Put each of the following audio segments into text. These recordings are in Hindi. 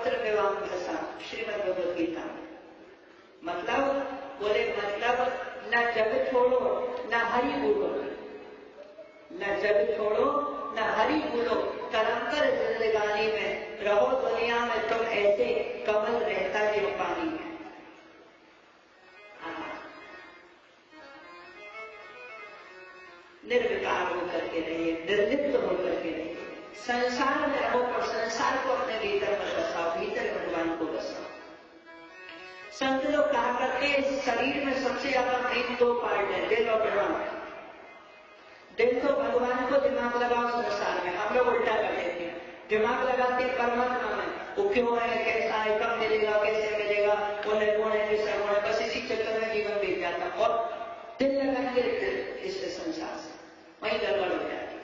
पत्र विवाह दशा श्रीमद् भगवद गीता। मतलब बोले मतलब न जग छोड़ो न हरि भूलो, न जग छोड़ो न हरि भूलो, तरंकर जिंदगानी में रहो दुनिया में तुम ऐसे कमल रहता जो पानी में। निर्विकार होकर के रहिए, निर्लिप्त होकर के रहिए, संसार में रहो और संसार को अपने भीतर में बसाओ, भीतर भगवान को बसाओ। संत लोग कहा करते हैं शरीर में सबसे ज्यादा मेन दो पार्ट है, दिल और दिमाग। दिल तो भगवान को दिमाग लगाओ संसार में, हम लोग उल्टा कर देते हैं, दिमाग लगाते हैं परमात्मा में, वो क्यों है, कैसा है, कब मिलेगा, कैसे मिलेगा, वो निर्गुण है कि सर्वगुण है, बस इसी चक्कर में जीवन बीत जाता। और दिल लगाएंगे इससे संसार से वही गड़बड़ हो जाती है।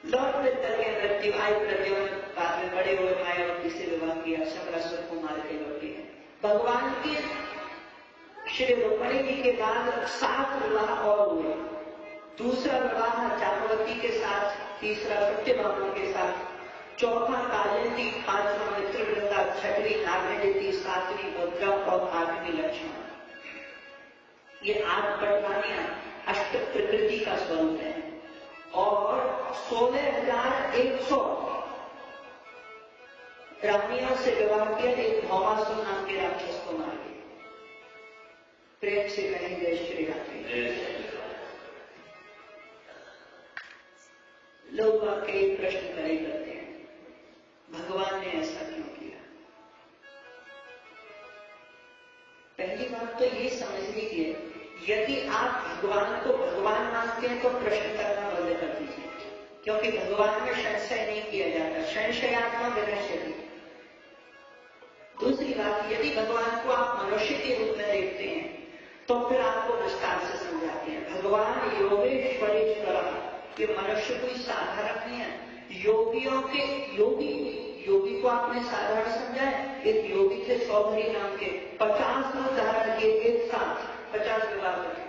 लौट फिर करके मृत्यु आई, प्रद्युम्न बाद में बड़े हुए मायावती से विवाह किया, शंकरासुर को मार के लौटे हैं। भगवान के श्री रुक्मिणी जी के बाद 7 विवाह और हुए। दूसरा विवाह जाम्बवती के साथ, तीसरा सत्यभामा के साथ, चौथा कालिंदी, 5वां मित्रवृंदा, 6वीं नागमती, 7वीं मुद्रा और 8वीं लक्ष्मण। ये 8 पटवानियां अष्ट प्रकृति का स्वरूप है। और 16,100 रानियों से विवाह किया, एक भौमासुर नाम के राक्षस को मार दिया। प्रेम से कहेंगे श्री राधे। लोग वाकई प्रश्न करे करते हैं भगवान ने ऐसा क्यों किया। पहली बात तो ये समझ लीजिए, यदि आप भगवान को भगवान मानते हैं तो प्रश्न करना बंद कर दीजिए, क्योंकि भगवान में संशय नहीं किया जाता, संशयात्मा विनश्यति। दूसरी बात, यदि भगवान को आप मनुष्य के रूप में देखते हैं तो फिर आपको विस्तार से समझाते हैं। भगवान योगेश्वरेश्वर, ये मनुष्य कोई साधारण नहीं है। योगियों के योगी को आपने साधारण समझा है। एक योगी थे चौधरी नाम के, 50 रूप धारण किए एक साथ, 50 विवाह किए।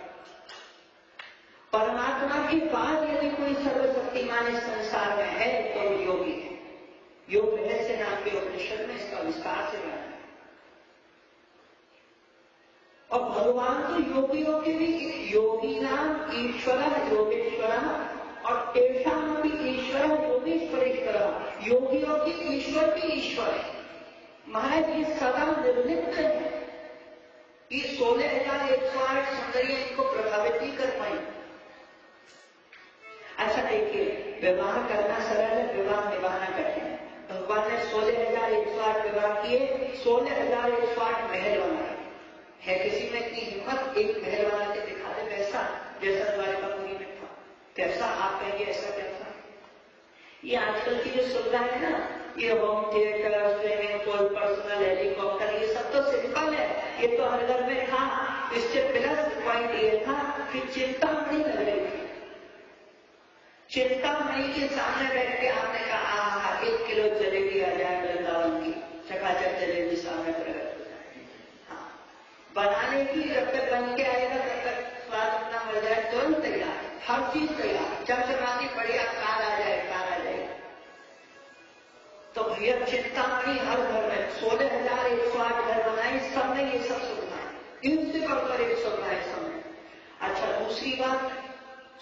परमात्मा के बाद यदि कोई सर्वशक्तिमान इस संसार में है तो योगी है। योग रहस्य नाम के उपनिषद में इसका विस्तार से वर्णन है। और भगवान तो योगियों के भी, योगी नाम ईश्वर योगेश्वर और तेषाम भी ईश्वर योगेश्वरेश्वर, योगियों की ईश्वर भी ईश्वर है। महाराज ये सदा निर्लिप्त है। ये 16,108 सौंदर्य इनको प्रभावित नहीं कर पाई। अच्छा देखिए, विवाह करना सरल है, विवाह निभाना कठिन है। भगवान ने 16,108 विवाह किए, 16,108 महल बनाए। है किसी में इतनी हिम्मत एक महल बना के दिखा दे वैसा, जैसा द्वारिकापुरी में था, कैसा आप कहेंगे ऐसा कैसा। ये आजकल की जो सुविधा है ना, ये home theatre, swimming pool, personal helicopter, ये सब तो सिंपल है, ये तो हर घर में था। इससे प्लस पॉइंट ये था कि चिंतामणि लग रही थी। चिंतामणि के सामने बैठ के आपने कहा 1 किलो जलेबी आ जाए वृंदावन की, चकाचक जलेबी सामने प्रकट हो जाए। हाँ, बनाने की जब तक बन के आएगा तब तक स्वाद अपना मिल जाए, तुरंत तैयार, हर चीज तैयार, चमचमाती बढ़िया कार आ जाए, कार आ जाए। तो भैया चिंतामणि हर घर में 16,108 घर बनाए, सब में ये सब सुविधाएं, इनसे बढ़कर एक सुविधाएं समय। अच्छा दूसरी बात,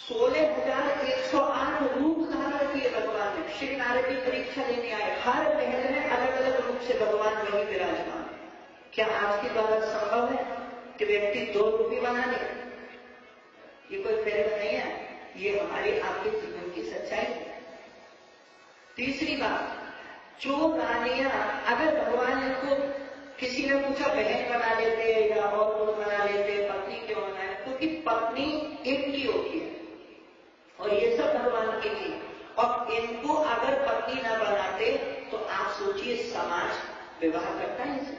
16,108 रूप धारण किए भगवान ने। श्री नारद की परीक्षा लेने आए, हर महल में अलग अलग रूप से भगवान वही विराजमान है। क्या आज की बात संभव है कि व्यक्ति 2 रूपी बना ले? ये कोई फिल्म नहीं है, ये हमारी आपके जीवन की सच्चाई है। तीसरी बात, जो रानियां, अगर भगवान इनको, किसी ने पूछा बहन बना लेते या और लोग बना लेते, पत्नी क्यों बनाए? क्योंकि पत्नी एक की होती है और ये सब भगवान की थी। और इनको अगर पत्नी न बनाते तो आप सोचिए समाज विवाह करता है इसे?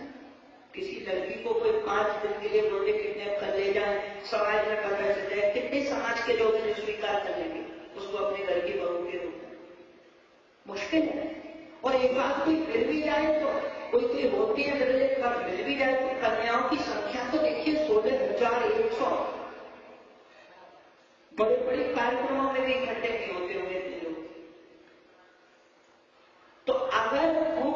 किसी लड़की को कोई 5 दिन के लिए बोले कितने कर ले जाए, समाज में पता चल जाए, कितने समाज के लोग इसे स्वीकार कर लेंगे उसको अपने घर की बहू के रूप में? मुश्किल है। और एक बात कोई मिल भी जाए तो कोई होती है निर्लिप्त, पर मिल भी जाए तो कन्याओं की संख्या तो देखिए 16,100। बड़े बड़े कार्यक्रमों में भी इकट्ठे नहीं होते हुए इतने लोग। तो अगर वो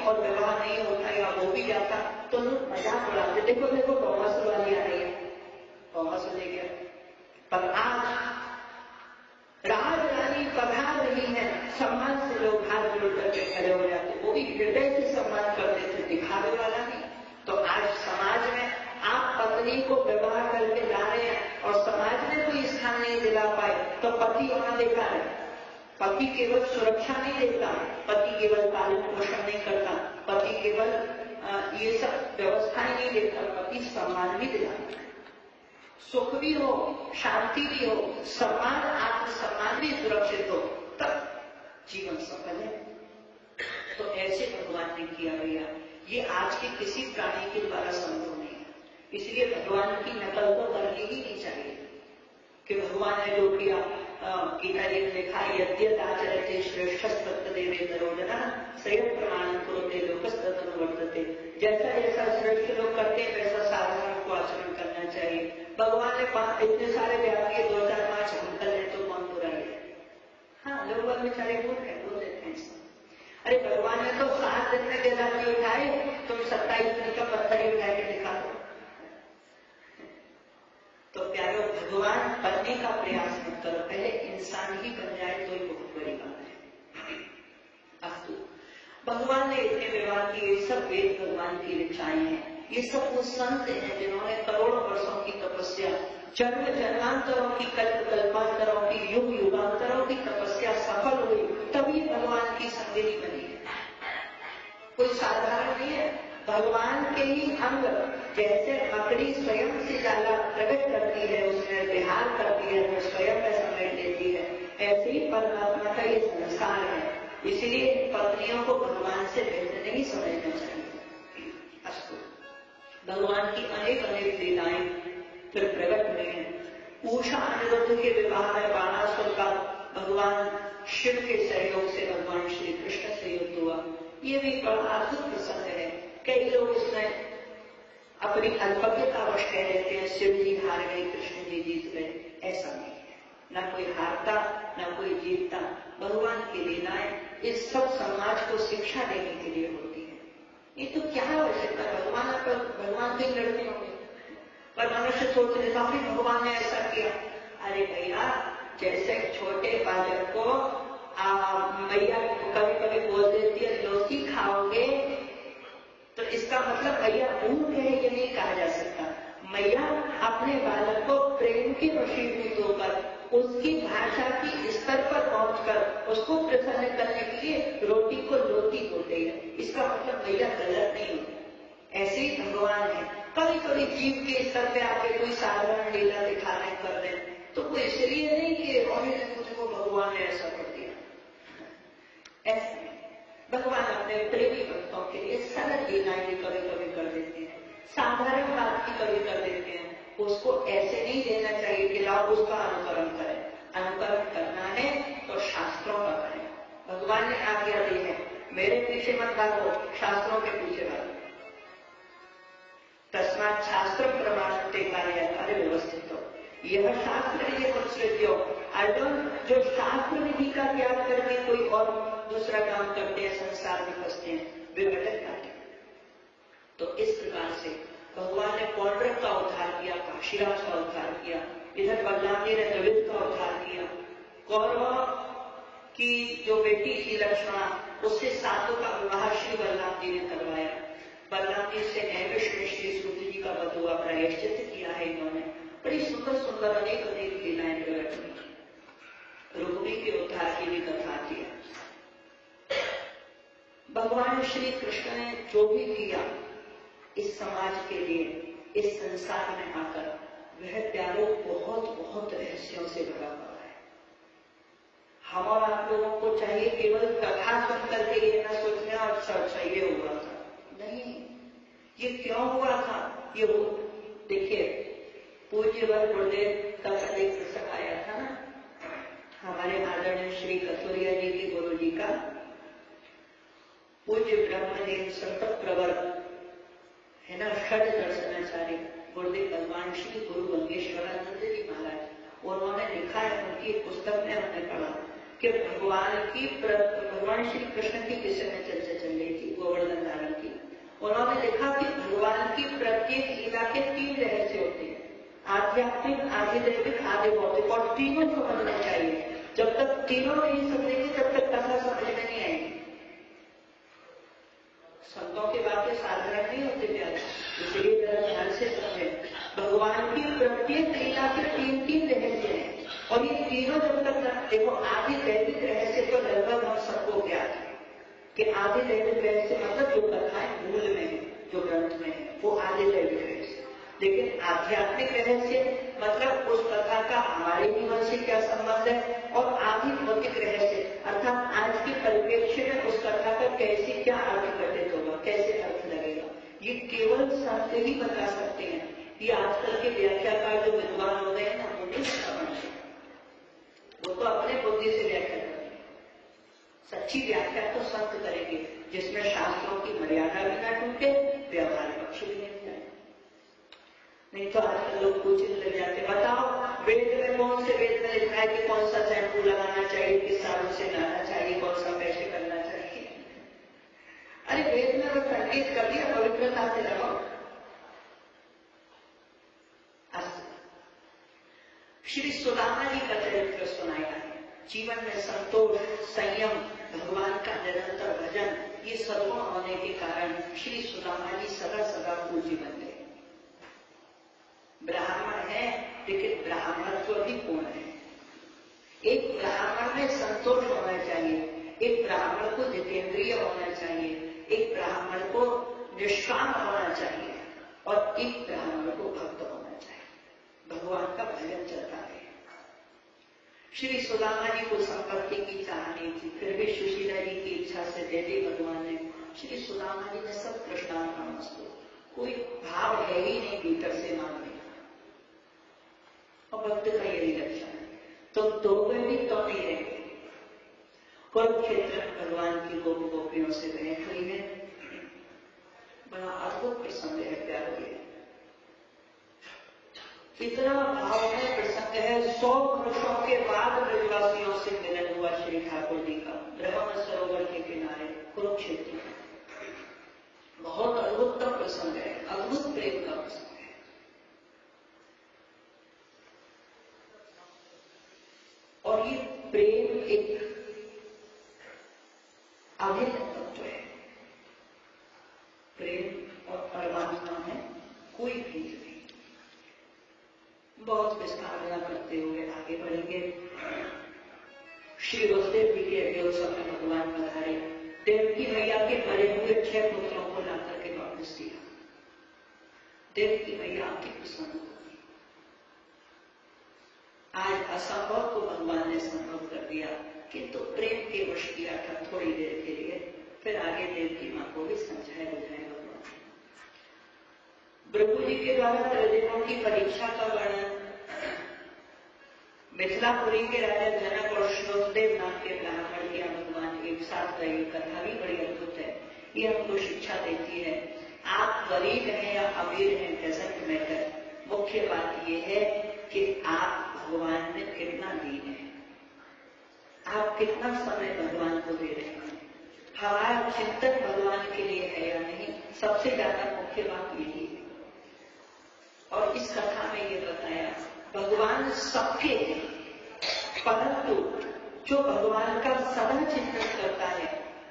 और विवाह नहीं होता या हो भी जाता तो लोग मजाक उड़ाते, देखो देखो कॉमर्स वाली आ रही है, कॉमर्स ले गया। पर आज राज रानी पधार रही है, सम्मान से लोग हाथ जोड़ करके खड़े हो जाते, वो भी हृदय से सम्मान करते थे, दिखावे वाला नहीं। तो आज समाज में आप पत्नी को विवाह करके ला रहे हैं और समाज में कोई स्थान नहीं दिला पाए तो पति वहां देखा है। पति केवल सुरक्षा नहीं देता, पति केवल पालन पोषण नहीं करता, पति केवल ये सब व्यवस्थाएं नहीं देता, पति सम्मान भी दिलाता है। सुख भी हो, शांति भी हो, सम्मान, आत्मसम्मान भी सुरक्षित हो, तब जीवन सफल है। तो ऐसे भगवान ने किया भैया, ये आज के किसी प्राणी के द्वारा संभव नहीं है। इसलिए भगवान की नकल तो करनी ही नहीं चाहिए कि भगवान ने जो किया, गीता जी ने लिखा यद्यदाचरते श्रेष्ठस्तत्तदेवे नरोजना स्वयं प्रमाणं कुरुते लोकस्तदनु वर्तते। जैसा जैसा श्रेष्ठ लोग करते हैं वैसा साधारण को आचरण करना चाहिए। भगवान ने इतने सारे व्याप किए, 2 4 5 हम कर ले तो कौन बुरा है? हाँ, लोग बेचारे बोल देते हैं। अरे भगवान ने तो 7 दिन में गेला नहीं उठाए, तुम 27 दिन का पत्थर ही उठा के दिखा दो। तो प्यारो, भगवान बनने का प्रयास मत करो, पहले इंसान ही बन जाए तो ही बहुत बड़ी बात है। अस्तु, भगवान ने इतने व्यवहार किए, ये सब वेद भगवान की रचाएं हैं, ये सब वो संत हैं जिन्होंने करोड़ों वर्षों की तपस्या, जन्म जन्मांतरों की, कल्प कल्पांतरों की, युग युगांतरों की तपस्या सफल हुई, तभी भगवान की संगिनी बनी है। कोई साधारण नहीं है। भगवान के ही अंग, जैसे मकड़ी स्वयं से जाला प्रकट करती है, उसमें विहार करती है, वो स्वयं में समेट लेती है, ऐसे ही परमात्मा का ये संस्कार है। इसलिए पत्नियों को भगवान से भिन्न नहीं समझना चाहिए। अस्तु, भगवान की अनेक अनेक लीलाएं फिर प्रकट हुई हैं। उषा अनिरुद्ध के विवाह में बाणासुर का भगवान शिव के सहयोग से भगवान श्री कृष्ण से युद्ध हुआ। ये भी बड़ा अद्भुत प्रसंग है। कई लोग इसमें अपनी अल्पज्ञतावश कह देते हैं शिव जी हार गए, कृष्ण जी जीत गए। ऐसा नहीं है, न कोई हारता न कोई जीतता। भगवान की लीलाएं इस सब समाज को शिक्षा देने के लिए होती है। ये तो क्या आवश्यकता, भगवान के लड़ने होंगे, पर मनुष्य सोच लेता है भगवान ने ऐसा किया। अरे भैया, जैसे छोटे बालक को मैया कभी कभी बोल देती है लौकी खाओगे, तो इसका मतलब मैया भूख है ये नहीं कहा जा सकता। मैया अपने बालक को प्रेम की वशीभूत होकर उसकी भाषा की स्तर पर पहुंचकर उसको प्रसन्न करने के लिए रोटी को लोटी बोलते हैं। इसका मतलब मैया गलत नहीं होती। ऐसे ही भगवान है, कभी कभी जीव के स्तर पे आके कोई साधारण लीला दिखाने कर दे तो वो इसलिए नहीं कि मुझको भगवान ने ऐसा कर दिया। ऐसा नहीं, भगवान अपने प्रेमी भक्तों के लिए सरल लीलाएं भी कभी कभी कर देते हैं, साधारण बात भी कभी कर देते हैं। उसको ऐसे नहीं देना चाहिए कि लाओ उसका अनुकरण करें। अनुकरण करना है तो शास्त्रों का करें। भगवान ने आज्ञा दी है, मेरे पीछे मत भागो, शास्त्रों के पीछे भागो। तस्मात् शास्त्र प्रमाणते कार्य व्यवस्थित हो, यह शास्त्र ये संस्कृतियों। अर्जुन, जो शास्त्र विधि का त्याग करके कोई और दूसरा काम करते हैं, संसार में फंसते हैं, वे भटक जाते हैं। तो इस प्रकार से भगवान ने पौंड्रक का उद्धार किया, काशीराज का उद्धार किया, इधर बलराम जी ने द्रविड़ का उद्धार किया। कौरवों की जो बेटी थी लक्ष्मणा, उससे सातों का विवाह श्री बलराम जी ने करवाया। बलराम जी से नैमिष में श्री सूर्य जी का वध हुआ, प्रायश्चित किया है इन्होंने। बड़ी सुंदर सुंदर अनेक अनेक लीलाएं प्रकट हुई। रुक्मी के उद्धार की भी कथा आती है। भगवान श्री कृष्ण ने जो भी किया इस समाज के लिए, इस संसार में आकर, वह प्यारो बहुत बहुत रहस्यों से भरा हुआ है। हम और आप लोगों को चाहिए केवल कथा सुन करके ये न सोचना और अच्छा ये हुआ था, नहीं, ये क्यों हुआ था, ये हो। देखिए, पूज्य वर गुरुदेव का कल एक प्रसंग आया था ना, हमारे आदरणीय श्री कस्तूरिया जी के गुरु जी का, पूज्य ब्रह्मदेव संत प्रवर है ना, षड दर्शनाचार्य गुरुदेव भगवान श्री गुरु गंगेश्वरानंद जी महाराज, उन्होंने लिखा है, उनकी पुस्तक में हमने पढ़ा कि भगवान श्री कृष्ण की विषय में चर्चा चल रही थी। वो गोवर्धन धारण की। उन्होंने लिखा कि भगवान की प्रत्येक लीला के 3 रहस्य होते हैं, आध्यात्मिक, आधिदैविक, आदि भौतिक, और तीनों समझने चाहिए। जब तक तीनों नहीं समझेंगे तब तक कथा समझ में नहीं आएगी। संतों की बातें साधारण नहीं होती प्यारे, इसलिए जरा ध्यान से समझें। भगवान की प्रत्येक लीला के 3 रहस्य हैं, और ये तीनों जब तक देखो, आधिदैविक रहस्य तो लगभग हम सबको ज्ञात है कि आधिदैविक रहस्य मतलब जो कथाएं मूल में है, जो ग्रंथ में है, वो आधिदैविक रहस्य। लेकिन आध्यात्मिक रहस्य मतलब उस कथा का हमारे जीवन से क्या संबंध है, और आदि भौतिक रहस्य अर्थात आज के परिप्रेक्ष्य में उस कथा का कैसे क्या अर्थ घटित होगा, कैसे अर्थ लगेगा, ये केवल संत ही बता सकते हैं। ये आजकल के व्याख्याकार जो विद्वान हो गए हैं ना, वो नहीं समझते, वो तो अपने बुद्धि से व्याख्या करेंगे। सच्ची व्याख्या तो संत करेंगे, जिसमें शास्त्रों की मर्यादा भी ना टूटे, व्यवहार पक्ष भी नहीं जाए। नहीं तो आजकल लोग पूछने लग जाते, बताओ वेद में कौन से वेद में लिखा है कि कौन सा शैम्पू लगाना चाहिए, किस साबुन से नहाना चाहिए, कौन सा कैसे करना चाहिए। अरे वेद में वो संकेत कर दिया, पवित्रता से लगाओ। श्री सुदामा जी का चरित्र सुनाया है। जीवन में संतोष, संयम, भगवान का निरंतर भजन, ये सद्गुण होने के कारण श्री सुदामा जी सदा सदा पूज्य बन गए। ब्राह्मण है, लेकिन ब्राह्मणत्व भी पूर्ण है। एक ब्राह्मण में संतोष होना चाहिए, एक ब्राह्मण को जितेंद्रिय होना चाहिए, एक ब्राह्मण को निष्काम होना चाहिए, और एक ब्राह्मण को भक्त होना चाहिए। भगवान का भजन चलता है। श्री सुदामा जी को संपत्ति की चाहनी थी, फिर भी सुशीला जी की इच्छा से दे दी भगवान ने। श्री सुदामा जी ने सब कृष्णार्पणमस्तु, कोई भाव है ही नहीं भीतर से मांगने, और भक्त का यही लक्षण है। तो दोगे भी तो नहीं रहेंगे। कुरुक्षेत्र में भगवान की गोपियों से भेंट हुई है। बड़ा अद्भुत प्रसंग है प्यारे, इतना भावमय प्रसंग है। 100 वर्षों के बाद ब्रजवासियों से मिलन हुआ श्री ठाकुर जी का, ब्रह्म सरोवर के किनारे कुरुक्षेत्र में। बहुत अद्भुत प्रसंग है, अद्भुत प्रेम का प्रसंग है। और ये प्रेम एक अभिन्न तत्व है। प्रेम और परमात्मा में कोई भेद नहीं। बहुत विस्तार न करते हुए आगे बढ़ेंगे। श्री वसुदेव जी के अयोध्या में भगवान पधारे। देवकी मैया के मरे हुए 6 पुत्रों को लाकर के वापस दिया। देवकी मैया आपकी प्रसन्न होगी। आज असंभव को भगवान ने संभव कर दिया, किंतु प्रेम के वश किया था थोड़ी देर के लिए, फिर आगे देवकी मां को भी समझाया बुझाया भगवान। प्रभु जी के द्वारा त्रिदेवों की परीक्षा का वर्णन मिथिलापुरी के राजा जनक और श्रोतदेव नाम के ब्राह्मण के भगवान एक साथ गई। कथा भी बड़ी अद्भुत है। ये हमको शिक्षा देती है, आप गरीब हैं या अमीर हैं, डजंट मैटर। मुख्य बात यह है कि आप भगवान में कितना लीन है, आप कितना समय भगवान को दे रहे हैं, हमारा चिंतन भगवान के लिए है या नहीं। सबसे ज्यादा मुख्य बात यही है। और इस कथा में ये बताया, भगवान सबके हैं, परंतु जो भगवान का सदा चिंतन करता है,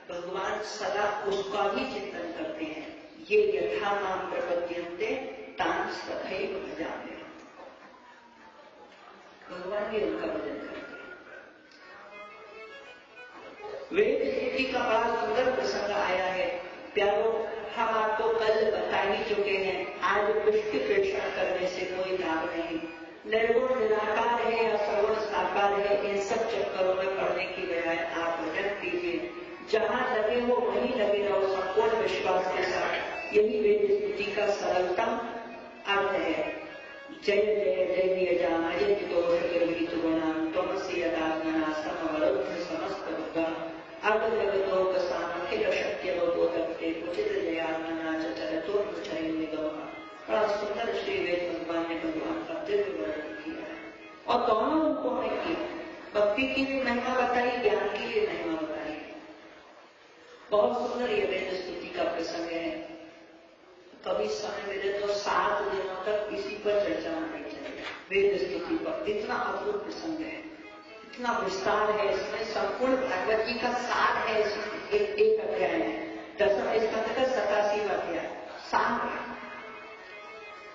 भगवान सदा उसका ही चिंतन करते हैं। ये यथा नाम प्रपद्यन्ते तान् सदैव भजाम्यहम्। भगवान भी उनका भजन करते हैं। वेद स्तुति का बड़ा सुंदर प्रसंग आया है प्यारो, हम आपको कल बता ही चुके हैं। आज पुष्टि प्रेक्षण करने से कोई लाभ नहीं। निर्गुण निराकार है या सगुण साकार है, इन सब चक्करों में पड़ने की बजाय आप भजन कीजिए। जहां लगे हो वहीं लगे रहो, संपूर्ण विश्वास के साथ। यही वेद स्तुति का सरलतम अर्थ है। जय जय जय यजामय दोष गिरवीत गुणान त्वमसि यदात्मना समवरुद्ध समस्त भगा अग्रगतोक सामखिल शक्य बोधकते उचित जयात्मना चरतो मुचय निगम। बड़ा सुंदर श्री वेद भगवान ने भगवान का दिव्य वर्णन किया है, और दोनों रूपों में किया। भक्ति की भी महिमा बताई, ज्ञान की भी महिमा बताई। बहुत सुंदर ये वेद स्तुति का प्रसंग है। कभी समय मिले तो 7 दिनों तक इसी पर चर्चा होनी चाहिए, वेद स्तुति पर। इतना अद्भुत प्रसंग है, इतना विस्तार है इसमें, संपूर्ण भागवत जी का सार है इसमें। एक अध्याय है, 10वें स्कंद का 87वां अध्याय सार है।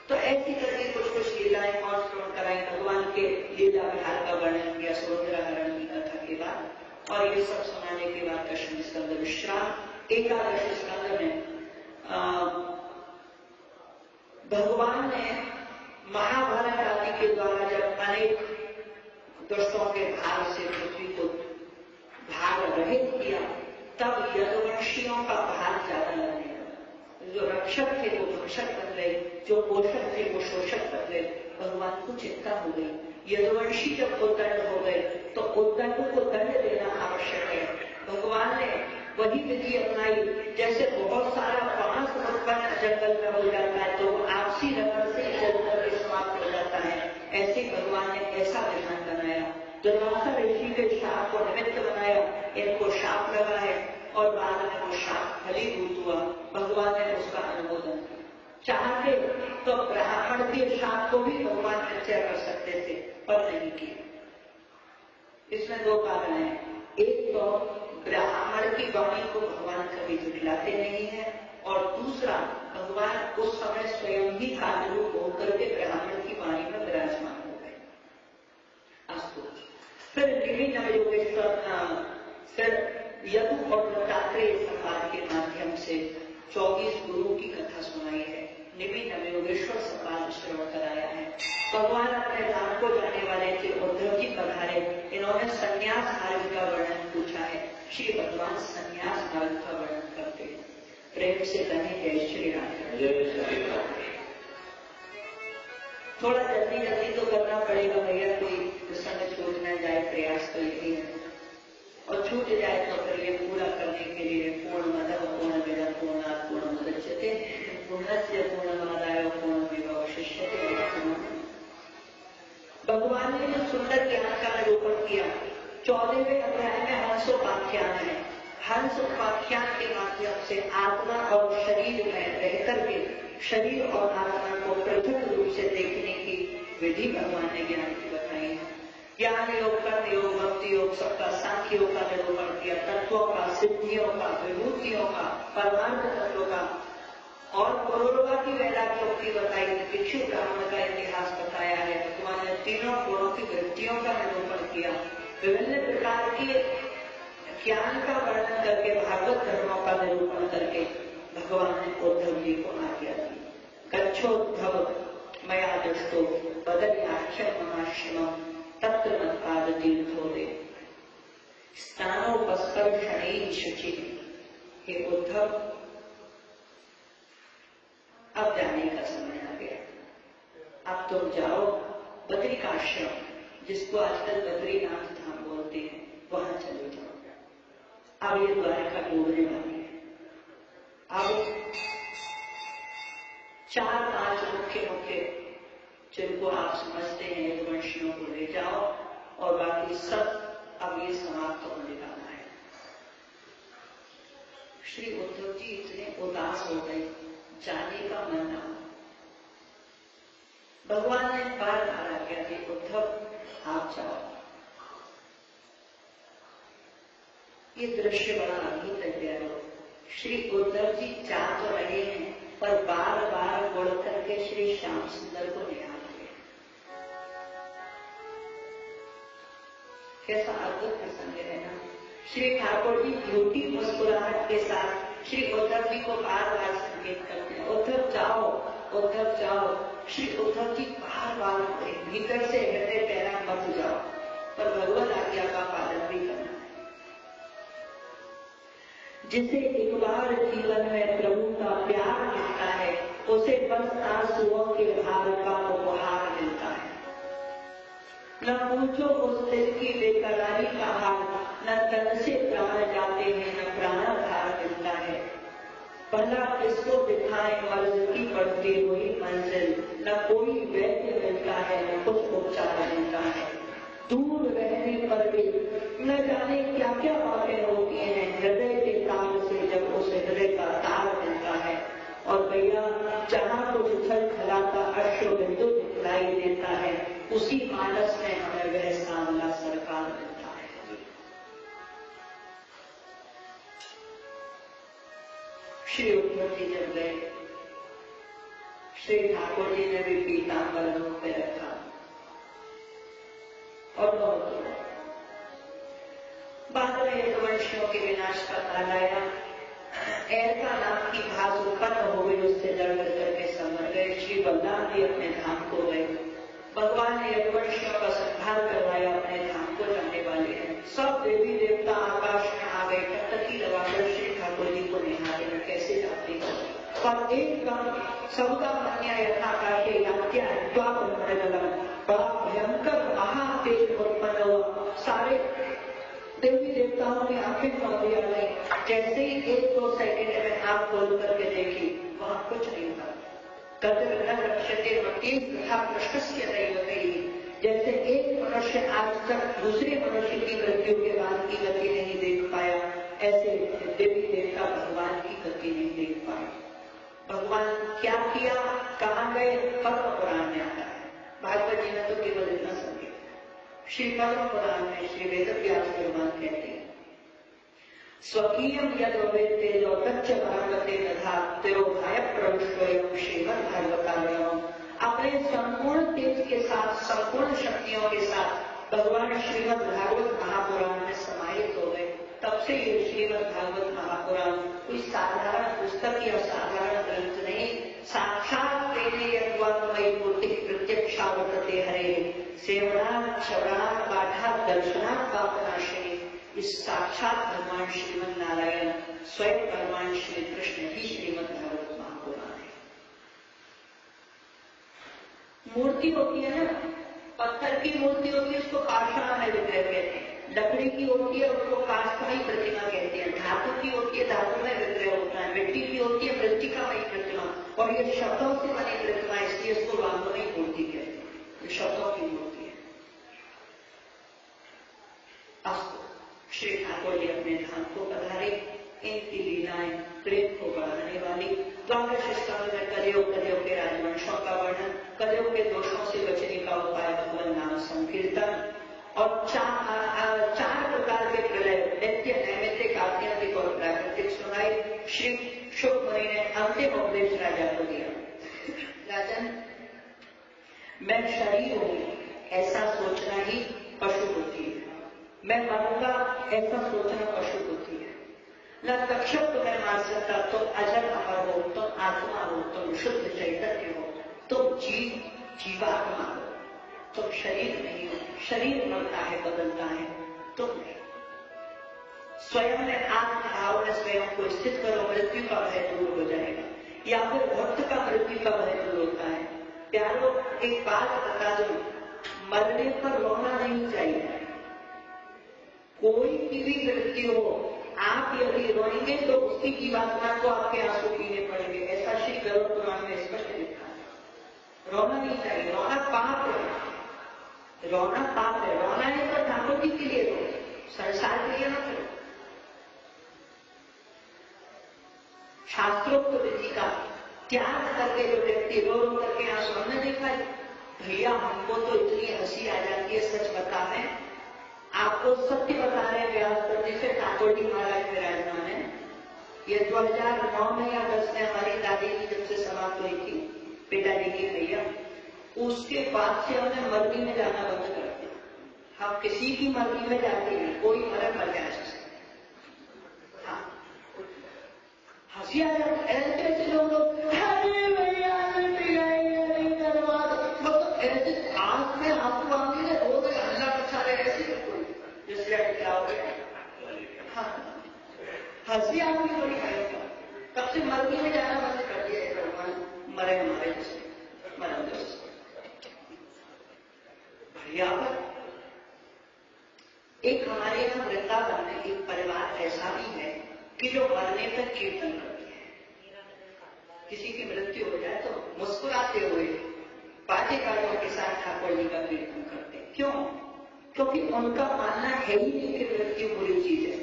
तो ऐसी करके कुछ कुछ लीलाएं और श्रवण कराएं, भगवान के लीला विहार का वर्णन किया सुभद्रा हरण की कथा के बाद। और ये सब सुनाने के बाद 10वें स्कंद विश्राम। 11वें स्कंद में भगवान ने महाभारत आदि के द्वारा जब अनेक दुष्टों के भार से पृथ्वी को भार रहित किया, तब यदुवंशियों का भार ज्यादा लगने लगा। जो रक्षक थे वो भक्षक बन गए, जो पोषक थे वो शोषक बन गए। भगवान को चिंता हो गई। यदुवंशी जब उद्दंड हो गए तो उद्दंड को दंड देना आवश्यक है। भगवान ने वही विधि अपनाई, जैसे बहुत सारा बांस उत्पन्न जंगल में हो जाता है तो आपसी रगड़ से जंगल समाप्त हो जाता है, ऐसे भगवान ने ऐसा विधान बनाया। दुर्वासा ऋषि के शाप को निमित्त बनाया, इनको शाप लगा है और बाद में वो शाप फलीभूत हुआ। भगवान ने उसका अनुमोदन किया। चाहते तो ब्राह्मण के शाप को भी भगवान हत्या कर सकते थे, पर नहीं किया। इसमें 2 कारण हैं। एक तो ब्राह्मण की वाणी को भगवान कभी झुठलाते नहीं है, और दूसरा भगवान उस समय स्वयं ही कालरूप होकर के ब्राह्मण की वाणी में विराजमान हो गए। अस्तु। फिर निमिन्न योगेश्वर फिर यदु और दत्तात्रेय संवाद के माध्यम से 24 गुरु की कथा सुनाई है। निमिन्न योगेश्वर संवाद श्रवण कराया है। भगवान अपने धाम को जाने वाले थे, उद्धव जी पधारे, इन्होंने संन्यास मार्ग का वर्णन पूछा है। श्री भगवान संन्यास मार्ग का वर्णन करते हैं। प्रेम से कहें जय श्री राम। जय श्री राम। थोड़ा जल्दी जल्दी तो करना पड़ेगा भैया, कोई प्रसंग छूट न जाए, प्रयास तो यही है। और छूट जाए तो फिर ये पूरा करने के लिए पूर्णमदः पूर्णमिदं पूर्णात् पूर्णमुदच्यते पूर्णस्य पूर्णमादाय पूर्णमेवावशिष्यते। भगवान ने जो सुंदर ज्ञान का निरूपण किया, 14वें अध्याय में हंसोपाख्यान है। हंस उपाख्यान के माध्यम से आत्मा और शरीर में रह करके शरीर और आत्मा को पृथक रूप से देखने की विधि भगवान ने ज्ञान की बताई है। ज्ञान योग, कर्म योग, भक्ति योग, सबका सांख्य योग का निरूपण किया, तत्वों का, सिद्धियों का, विभूतियों का, परमार्थ तत्व का, और करोड़ों की वैराग्योक्ति बताई, भिक्षु ब्राह्मण का इतिहास बताया है। भगवान ने तीनों गुणों की वृत्तियों का निरूपण किया, विभिन्न प्रकार के ज्ञान का वर्णन करके, भागवत धर्मों का निरूपण करके भगवान ने उद्धव जी को आज्ञा दी। कच्छोद्धव मया दृष्टो बदर्याख्यं ममाश्रमं तत्र मत्पाद तीर्थोदे स्नानोपस्पर्शणैः शुचिः। हे उद्धव, अब जाने का समय आ गया। अब तुम जाओ बद्रिकाश्रम, जिसको आजकल बद्रीनाथ धाम बोलते हैं, वहां चले जाओ। अब ये द्वारका डूबने वाली है। अब 4-5 मुख्य जिनको आप समझते हैं यदुवंशियों को ले जाओ, और बाकी सब अब ये समाप्त होने वाला है। श्री उद्धव जी इतने उदास हो गए, जाने का मन न हो। भगवान ने बार बार आज्ञा दी, उद्धव आप जाओ। ये दृश्य बड़ा अद्भुत है प्यारो। श्री उद्धव जी जा तो रहे हैं, पर बार बार मुड़ करके श्री श्याम सुंदर को निहार रहे। कैसा अद्भुत प्रसंग है ना। श्री ठाकुर जी झूठी मुस्कुराहट के साथ श्री उद्धव जी को बार बार संकेत करते हैं, उद्धव जाओ, उद्धव जाओ। श्री उद्धव जी बार बार भीतर से हृदय पैरा मत जाओ, पर भगवत आज्ञा का पालन भी करना है। जिसे एक बार जीवन में प्रभु का प्यार मिलता है, उसे बस आंसुओं के भार का उपहार मिलता है। न पूछो उस दिल की बेकरारी का हाल, न तन से प्राण जाते हैं, न प्राणाधार मिलता है। भला किसको दिखाए मर्ज की बढ़ती हुई मंजिल, न कोई वैद्य मिलता है, न कुछ उपचार मिलता है। दूर रहने पर भी न जाने क्या क्या बातें होती हैं हृदय के तार से, जब उस हृदय का तार उसी मानस में हमें वह सांवला सरकार मिलता है। श्री उद्धव जी जब गए, श्री ठाकुर जी ने भी पीतांबर मुंह पे रखा और बहुत बाद में यदुवंशियों के विनाश का काल आया। ऐसा नाम की घास उत्पन्न हो गई, उससे लड़ करके समर गए। श्री बलराम जी अपने धाम को गए। भगवान ने यदुवंशियों का संहार करवाया, अपने धाम को जाने वाले हैं। सब देवी देवता आकाश में आ गए, टकटकी लगाकर श्री ठाकुर जी को निहारे में कैसे जाते हैं। पर एकदम सबका मन्या यथाकाशे यात्या बड़ा भयंकर महातेज उत्पन्न हुआ। सारे देवी देवताओं ने आंखें खोल दिया नहीं। जैसे ही 1-2 सेकेंड में आंख खोल करके देखी, वहां कुछ नहीं था। जैसे एक मनुष्य आज तक दूसरे मनुष्य की मृत्यु के बाद की गति नहीं देख पाया, ऐसे देवी देवता भगवान की गति नहीं देख पाए। भगवान क्या किया, कहाँ गए, पद्म पुराण में आता है। भागवत जी ने तो केवल इतना समझे। श्री पद्म पुराण में श्री वेदव्यास भगवान कहते हैं, स्वकीयम यद वेत्ते तच्च भागवते दधा तिरोधाय प्रविष्टोऽयं श्रीमद्भागवतामृतम्। अपने संपूर्ण तेज के साथ, संपूर्ण शक्तियों के साथ भगवान श्रीमद् भागवत महापुराण में समाहित हो गए। तब से ये श्रीमद् भागवत महापुराण कोई साधारण पुस्तक या साधारण ग्रंथ नहीं, साक्षात तेने यद्वात्मयी मूर्ति प्रत्यक्षावर्तते हरे सेवनात् श्रवणात् पाठात् दर्शनात् पापनाशिनी। इस साक्षात भगवान श्रीमद् नारायण स्वयं भगवान श्री कृष्ण ही श्रीमद् भागवत महापुराण है। मूर्ति होती है ना, पत्थर की मूर्ति होती है, उसको पाषाण विग्रह कहते हैं। लकड़ी की होती है, उसको काष्ठमयी प्रतिमा कहते हैं। धातु की होती है, धातु में विग्रह होता है। मिट्टी की होती है, मृत्तिकामयी प्रतिमा। और ये शब्दों से बनी प्रतिमा, इसलिए इसको वांगमयी मूर्ति कहते हैं। ये शब्दों की मूर्ति है। अब श्री ठाकुर जी अपने धाम को पधारे। इनकी लीलाएं प्रेम को बढ़ाने वाली। द्वादश स्कंद में कलयुग के राजवंशों का वर्णन, कलयुग के दोषों से बचने का उपाय, भगवान नाम संकीर्तन और चार प्रकार के प्रलय, नित्य नैमित्तिक आध्यात्मिक और प्राकृतिक सुनाई। श्री शुक मुनि ने अंतिम उपदेश राजा को दिया। राजन, मैं शरीर हूं ऐसा सोचना ही पशु बुद्धि है। मैं मरूंगा ऐसा सोचना पशु बुद्धि है। न तक्षक तुम्हें मार सकता। तुम अजर अमर हो, तुम आत्मा हो, तुम शुद्ध चैतन्य हो, तुम जीवात्मा हो, तुम शरीर नहीं हो। शरीर मरता है, बदलता है, तुम नहीं। स्वयं में आत्मभाव में स्वयं को स्थित करो, मृत्यु का भय दूर हो जाएगा। या फिर भक्त का मृत्यु का भय दूर होता है। प्यारो, एक बात बता दो, मरने पर रोना नहीं चाहिए। कोई की भी मृत्यु हो, आप यदि रोएंगे तो उसकी जीवात्मा को आपके आंसू पीने पड़ेंगे। ऐसा श्री गरुड़ पुराण में स्पष्ट लिखा है। रोना नहीं चाहिए, रोना पाप है। रोना पाप है। रोना है तो ठाकुर जी के लिए रो, संसार के लिए मत रो। शास्त्रों को विधि का त्याग करके जो व्यक्ति रो रो करके आंसू, हमने देखा भैया हमको तो इतनी हंसी आ जाती है, सच बता है, आपको सत्य बता रहे व्यास जी से ठाकुर जी महाराज विराजमान है। ये 2009 में या 10 में हमारी दादी की जब से समाप्त हुई थी, पिताजी की भैया, उसके बाद से हमने मरनी में जाना बंद कर दिया। हम किसी की मरनी में जाते हैं, कोई मर जाए। हाँ, हंसी आ जाती। ऐसे ऐसे लोग अरे भैया नहीं धन्यवाद, मतलब ऐसे आंख में आंसू आएंगे, हो गए अल्लाह बचा रहे, ऐसे जिससे क्या हो गया। हाँ, हंसी आती बड़ी भयंकर। तब से मरनी में जाना बंद कर दिया है। भगवान मरे हमारे जिससे मरम भैया। एक हमारे यहाँ वृंदावन में एक परिवार ऐसा भी है कि जो मरने तक कीर्तन करते हैं। किसी की मृत्यु हो जाए तो मुस्कुराते हुए बाजे गाजों के साथ ठाकुर जी का कीर्तन करते हैं। क्यों? क्योंकि उनका मानना है ही नहीं कि मृत्यु बुरी चीज है।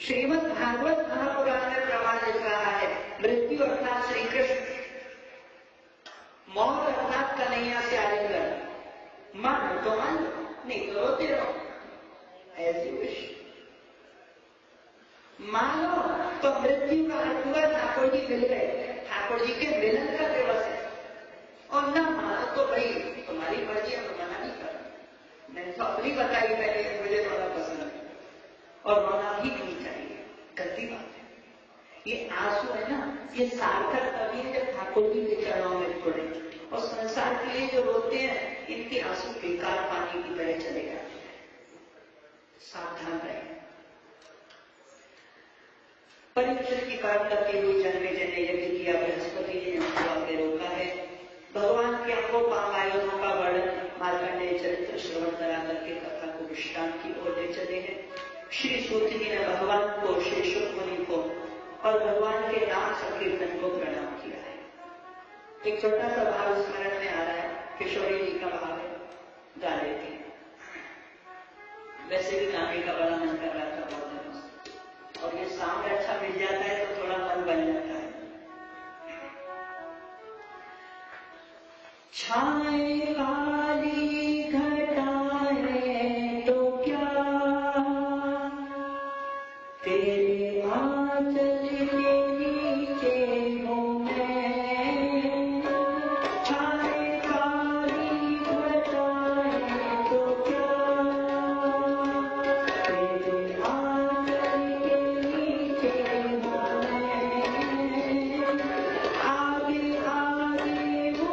श्रीमद् भागवत महापुराण में प्रमाण लिख रहा है, मृत्यु अर्थात श्री कृष्ण, मौत अर्थात कन्हैया से आलिंगन, मानो तो मान लो, नहीं तो रोते रहो, ऐसी विश। मानो तो मृत्यु का अर्थ हुआ ठाकुर जी मिल गए, ठाकुर जी के मिलन का दिवस है। और न मानो तो भाई तुम्हारी मर्जी है, तो मना नहीं कर। मैंने तो अपनी बताई पहले, मुझे बड़ा पसंद है और रोना भी नहीं चाहिए, गलती बात है। ये आंसू है ना, ये सार्थक तभी है जब ठाकुर जी के चरणों में छोड़े। और संसार के लिए जो रोते हैं, इनके आंसू बेकार पानी की तरह चले जाते हैं। सावधान रहें। परीक्षित की कर्म करते हुए जन्मे जने यज्ञ किया, बृहस्पति ने उनको आगे रोका है। भगवान के अंगों पामायों का वर्णन मार्कंडेय चरित्र श्रवण करा करके कथा को विश्रांत की ओर ले चले हैं। श्री सूत जी ने भगवान को, श्री शुक मुनि को और भगवान के नाम संकीर्तन को प्रणाम किया है। एक छोटा सा भाव स्मरण में आ रहा है, किशोरी जी का भाव है, गा लेते हैं। वैसे भी गाने का बड़ा मन कर रहा था बहुत दिनों से, और ये साउंड अच्छा मिल जाता है तो थोड़ा मन बन जाता है। छाए काली घटाएं तो क्या, तेरे आंचल के नीचे हूँ मैं। छाए काली घटाएं तो क्या, तेरे आंचल के नीचे हूँ मैं। आगे आगे वो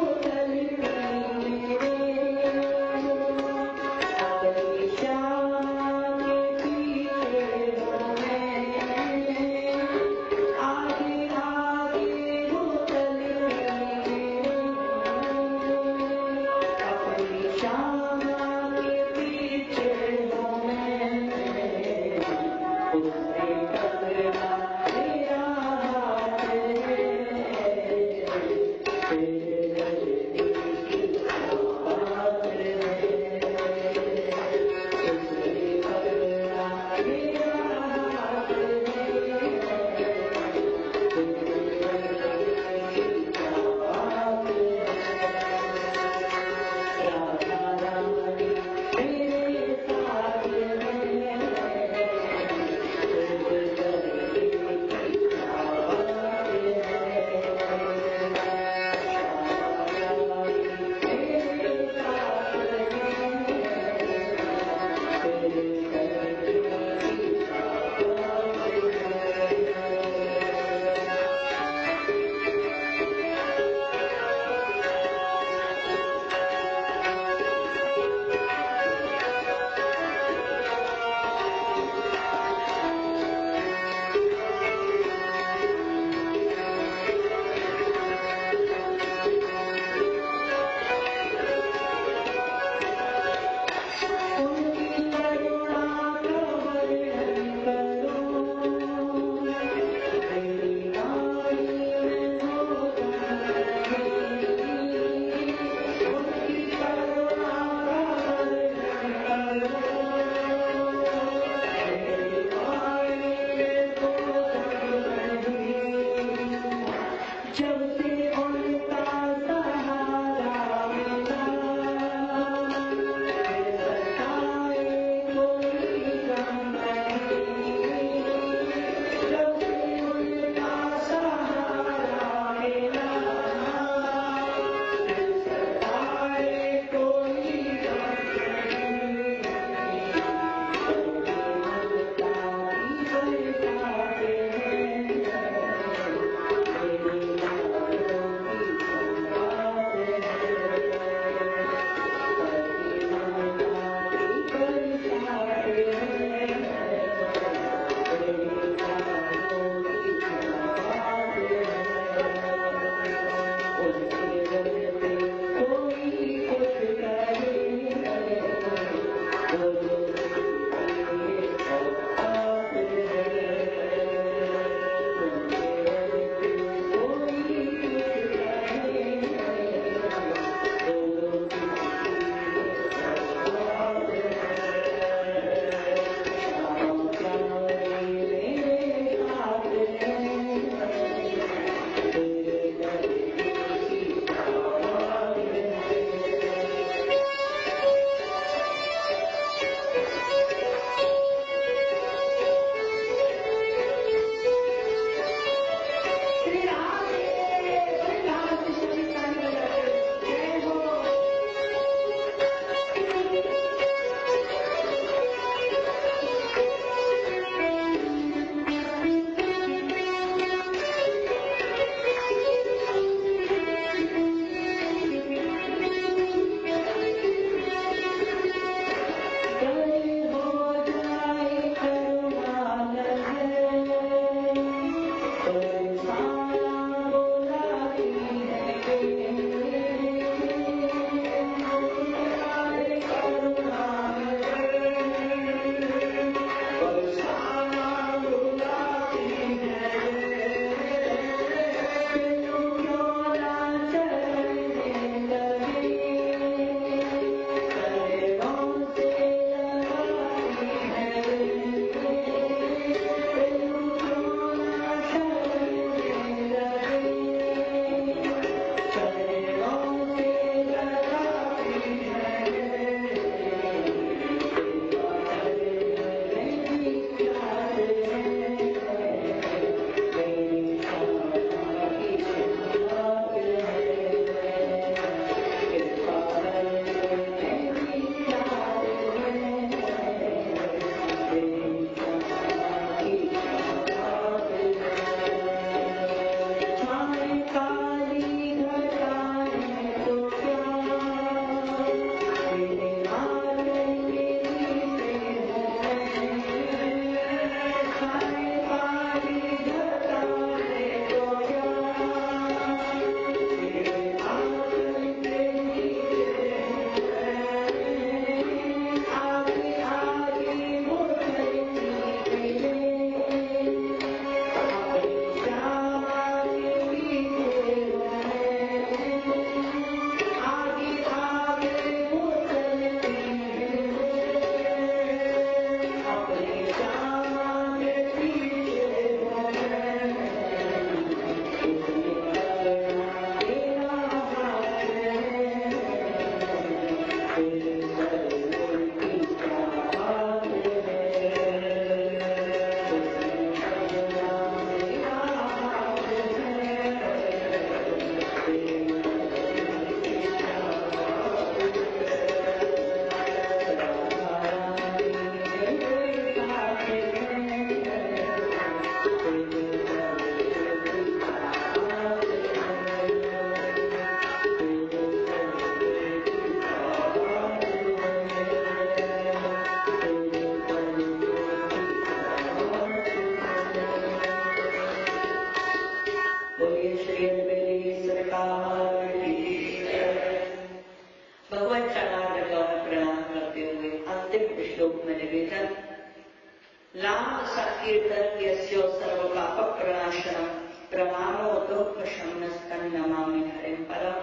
शरणम प्रणामो दुख शमनस्तन नमामि हरिम परम।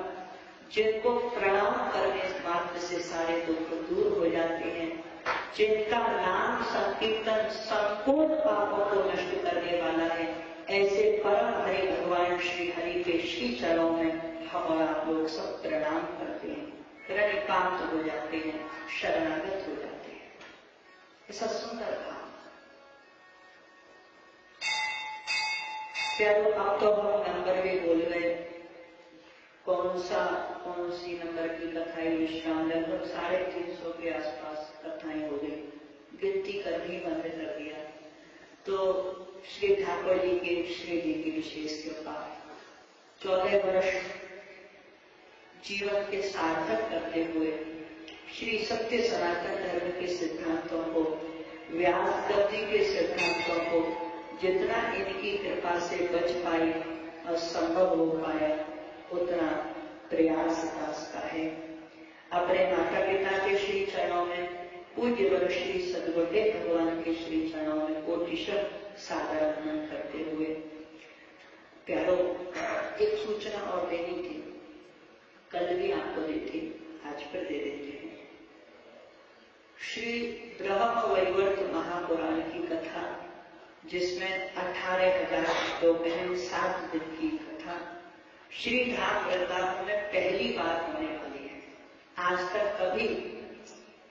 जिनको प्रणाम करने मात्र से सारे दुख दूर हो जाते हैं, जिनका नाम संकीर्तन संपूर्ण पापों को नष्ट करने वाला है, ऐसे परम हरि भगवान श्री हरि के श्री चरणों में हम और आप लोग सब प्रणाम करते हैं, प्रणिपात हो जाते हैं, शरणागत हो जाते हैं। ऐसा सुंदर भाव। प्यारो, अब तो हम नंबर भी बोल गए, कौन सी नंबर की कथाएं विश्राम, लगभग 350 के आसपास कथाएं हो गई, गिनती करनी बंद कर दिया। तो श्री ठाकुर जी के श्री जी की विशेष कृपा, 14 वर्ष जीवन के सार्थक करते हुए श्री सत्य सनातन धर्म के सिद्धांतों को, व्यास गति के सिद्धांतों को जितना इनकी कृपा से बच पाई और संभव हो पाया, उतना प्रयास दास का है। अपने माता पिता के श्री चरणों में, पूज्य श्री सद्गुरुदेव भगवान के श्री चरणों में कोटिशः सादर नमन करते हुए, प्यारो, एक सूचना और देनी थी, कल भी आपको दी थी, आज पर दे देते हैं। श्री ब्रह्म वैवर्त महापुराण की कथा, जिसमें 18,000 दोपहर 7 दिन की कथा श्री धाम वृंदावन में पहली बार होने वाली है। आज तक कभी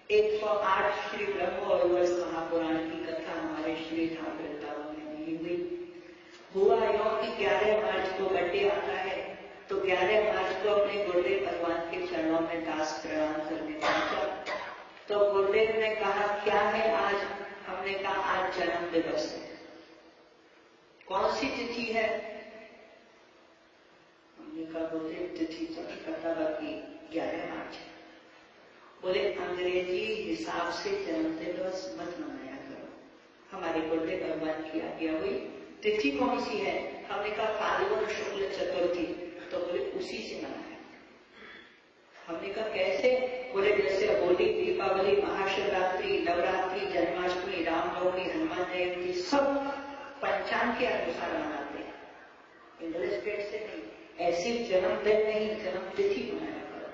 108 श्री ब्रह्म वैवर्त महापुराण की कथा हमारे श्री धाम वृंदावन में नहीं हुई। हुआ यूं कि 11 मार्च को बर्थडे आता है, तो 11 मार्च को अपने गुरुदेव भगवान के चरणों में दास प्रणाम करने पहुंचा। तो गुरुदेव ने कहा, क्या है आज? हमने कहा, आज जन्म दिवस है। कौन सी तिथि है? हमने कहा, गुरुदेव तिथि तो नहीं पता, बाकी 11 मार्च है। बोले, अंग्रेजी हिसाब से जन्म दिवस मत मनाया करो, हमारे गुरुदेव भगवान की आज्ञा हुई। तिथि कौन सी है? हमने कहा, फाल्गुन शुक्ल चतुर्थी। तो बोले, उसी से मनाया। हमने कहा, कैसे? बोले, जैसे होली, दीपावली, महाशिवरात्रि, नवरात्रि, जन्माष्टमी, रामनवमी, हनुमान जयंती सब पंचांग के अनुसार मनाते हैं, इंग्लिश डेट से नहीं। ऐसी जन्मदिन नहीं, जन्म तिथि मनाया करो।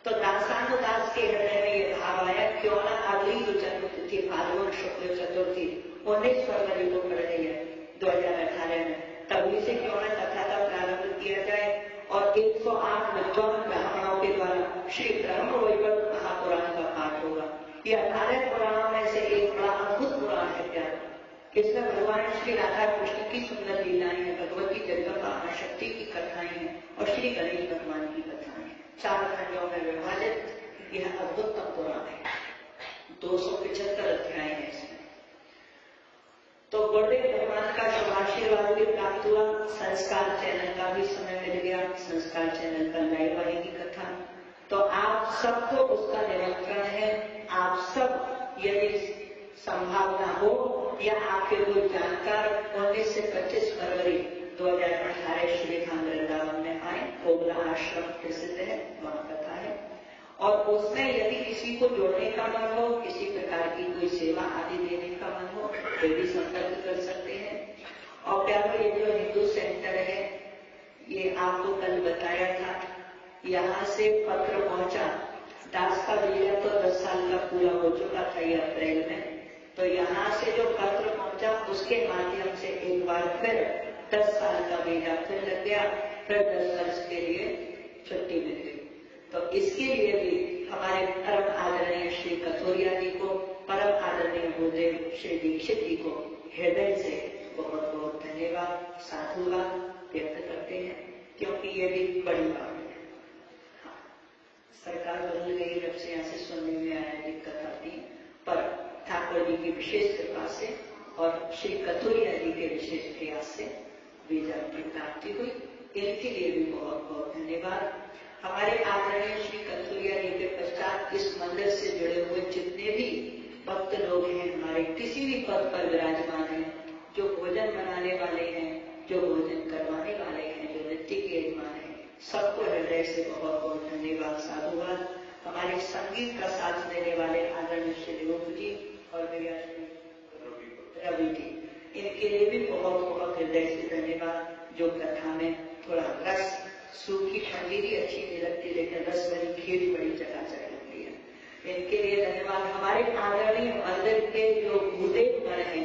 तो दासानुदास के हृदय में ये भाव आया, क्यों ना अगली जो जन्म तिथि फाल्गुन शुक्ल चतुर्थी 19 फरवरी को पड़ रही है 2018 में, तभी से क्यों ना कथा का प्रारंभ किया जाए और 108 विद्वान ब्राह्मणों के द्वारा श्री ब्रह्म वैवर्त महापुराण का पाठ होगा। ये 18 पुराणों में से एक बड़ा अद्भुत पुराण है प्यार। इसमें भगवान श्री राधा कृष्ण की सुंदर लीलाएं हैं, भगवती जगदम्बा शक्ति की कथाएं हैं और श्री गणेश भगवान की कथाएं हैं। 4 खंडों में विभाजित यह अद्भुतम पुराण है। 275 अध्याय है इसमें। तो गुरुदेव भगवान का शुभाशीर्वाद भी प्राप्त हुआ। संस्कार चैनल का भी समय मिल गया, संस्कार चैनल पर लाइव आएगी कथा। तो आप सबको उसका निमंत्रण है। आप सब यदि संभावना हो या आपके कोई जानकार 19 से 25 फरवरी 2018 श्री धाम वृंदावन में आए। कोबला आश्रम प्रसिद्ध है, वहां कथा है। और उसमें यदि किसी को जोड़ने का मन हो, किसी प्रकार की कोई सेवा आदि देने का मन हो, वे भी संपर्क कर सकते हैं। और प्यारो, ये जो हिंदू सेंटर है, ये आपको कल बताया था, यहाँ से पत्र पहुंचा। दास का बीजा तो 10 साल का पूरा हो चुका था ये अप्रैल में। तो यहाँ से जो पत्र पहुंचा, उसके माध्यम से एक बार फिर 10 साल का बीजा फिर लग गया, फिर 10 वर्ष के लिए छुट्टी मिल गई। तो इसके लिए भी हमारे परम आदरणीय श्री कथोरिया जी को, परम आदरणीय गुरुदेव श्री दीक्षित जी को हृदय से बहुत बहुत धन्यवाद, साधुवाद व्यक्त करते हैं, क्योंकि ये भी बड़ी बात है। हाँ, सरकार बदल गई, जब से यहाँ से सुनने में आया दिक्कत आती, पर ठाकुर जी की विशेष कृपा से और श्री कथोरिया जी के विशेष प्रयास से वीजा की प्राप्ति हुई। इनके लिए भी बहुत बहुत धन्यवाद। हमारे आदरणीय श्री कथोरिया जी के पश्चात इस मंदिर से जुड़े हुए जितने भी भक्त लोग हैं, हमारे किसी भी पद पर विराजमान हैं, जो भोजन बनाने वाले हैं, जो भोजन करवाने वाले हैं, जो नृत्य के यजमान हैं, सबको हृदय से बहुत बहुत धन्यवाद, साधुवाद। हमारे संगीत का साथ देने वाले आदरणीय श्री रूप जी और मेरा रवि जी, इनके लिए भी बहुत बहुत हृदय से धन्यवाद। खीर ही अच्छी नहीं लगती, लेकिन रस भरी खीर बड़ी चकाचक लगती है। इनके लिए धन्यवाद। हमारे आदरणीय मंदिर के जो भूदेव गण हैं,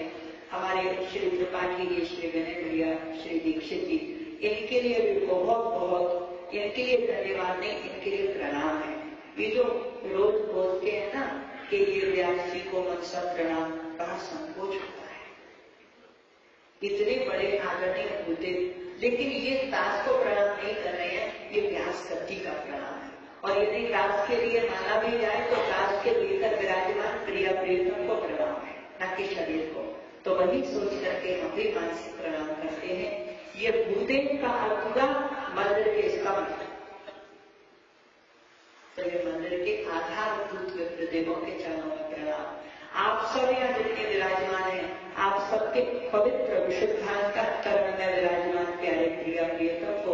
हमारे श्री त्रिपाठी जी, श्री विनय भैया, श्री दीक्षित जी, इनके लिए भी बहुत बहुत, इनके लिए धन्यवाद नहीं, इनके लिए प्रणाम है। ये जो रोज बोलते हैं ना कि ये व्यास जी को मनसा प्रणाम, बड़ा संकोच होता है, इतने बड़े आदरणीय भूदेव, लेकिन ये दास को प्रणाम नहीं कर रहे हैं, ये व्यास गति का प्रणाम है। और यदि दास के लिए माना भी जाए तो दास के भीतर विराजमान प्रिया प्रियतम को प्रणाम है, न कि शरीर को। तो वही सोच करके हम भी मानसिक प्रणाम करते हैं। ये भूदेव का अधूरा मंदिर के स्तंभ, तो ये मंदिर के आधारभूत विप्रदेवों के चरणों में प्रणाम। आप सब यहाँ जितने विराजमान हैं, आप सबके पवित्र विशुद्धांतःकरण में विराजमान प्यारे प्रिया प्रियतम को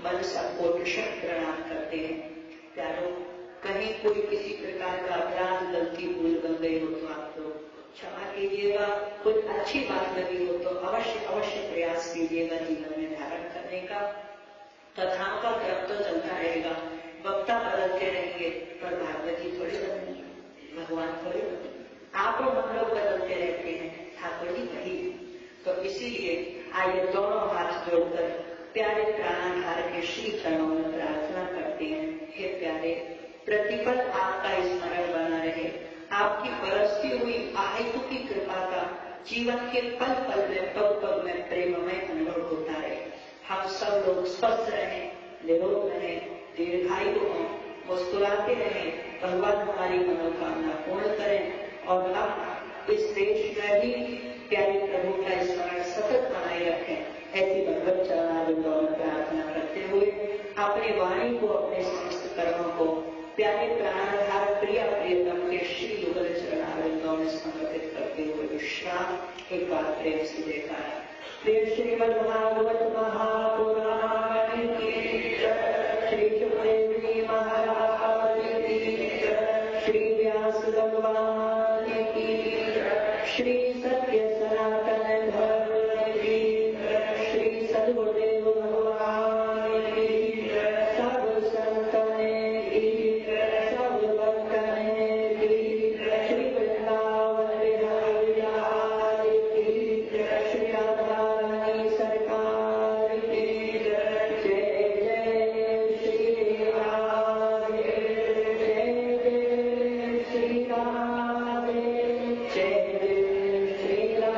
मनसा कोटिशः प्रणाम करते हैं। प्यारो, कहीं कोई किसी प्रकार का अपराध, गलती, भूल बन गई हो तो आप लोग क्षमा कीजिएगा। कोई अच्छी बात लगी हो तो अवश्य अवश्य प्रयास कीजिएगा जीवन में धारण करने का। कथाओं का क्रम तो चलता रहेगा, वक्ता बदलते रहेंगे, पर भागवत जी थोड़ी बदलेंगे, भगवान थोड़ी बदलेंगे, आप और हम लोग बदलते रहते हैं, ठाकुर जी वही। तो इसीलिए आइए दोनों हाथ जोड़कर प्यारे प्राणाधार के श्री चरणों में प्रार्थना करते हैं। हे प्यारे, प्रतिपल आपका स्मरण बना रहे, आपकी बरसती हुई आयु की कृपा का जीवन के पल पल में, पग पग में प्रेममय अनुभव होता रहे। हम सब लोग स्वस्थ रहें, निरोग रहें, दीर्घायु हों, मुस्कुराते रहें, भगवान हमारी मनोकामना पूर्ण करें। और हम इस देश में भी प्यारे प्रभु का स्मरण सतत बनाए रखें। ऐसी भगवत चरणारविंदों में प्रार्थना करते हुए अपनी वाणी को, अपने समस्त कर्मों को प्यारे प्राणाधार प्रिया प्रियतम के श्री युगल चरणारविंदों में समर्पित करते हुए विश्राम एक बार प्रेम से देखा है। प्रिय श्रीमद् भागवत महापुराण की जय, श्री सुखदेव जी महाराज की जय, श्री व्यास भगवान की जय, श्री सत्य सनातन धर्म की जय, श्री सद्गुरुदेव भगवान की जय, सब संतन की जय, सब भक्तन की जय, श्री वृंदावन बिहारी लाल की जय, श्री राधा रानी सरकार की जय, जय जय श्री राम, जय जय श्री राम, जय जय श्री राम।